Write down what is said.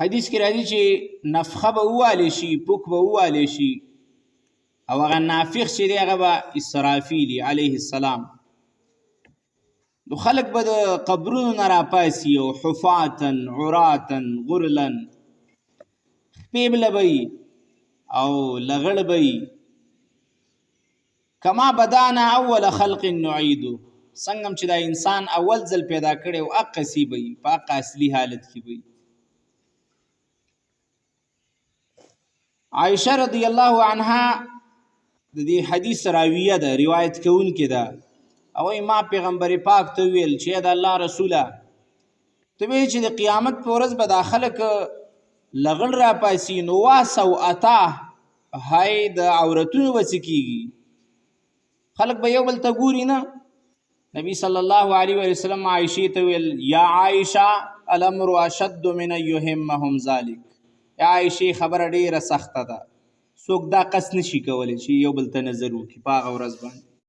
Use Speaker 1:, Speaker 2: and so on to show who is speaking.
Speaker 1: حدیث کې راځي چې نفخه به ووالی شي، پوک به ووالی شي، او هغه نافخ چې دی هغه به اسرافیل علیه السلام. نو خلک به د قبرونو نه راپاسي او حفاتن عراتن غرلن، خپې بله به وي او لغړ به وي. کما بدانا اول خلق نعیدو، څنګه چې دا انسان اول ځل پیدا کړی و هغسې به وي، په هغه اصلي حالت کې به وي. عائشه رضی الله عنها د دې حدیث راویه ده، روایت کوونکې ده. او ما پیغمبر پاک ته ویل چې د الله رسوله ته وایې چې د قیامت په ورځ به دا خلک لغړ راپاسي، نو واسوءته هی د عورتونو به څه کېږي؟ خلک به یو بل ته ګوري نه. نبی صلی الله علیه وسلم عایشې ته ویل یا عایشه الامر اشد من ان یهمهم ذلک. یا عایشې خبره ډیره سخته ده، څوک دا قص نشي کولی چې یو بل ته نظر وکړي په هغه ورځ باندې.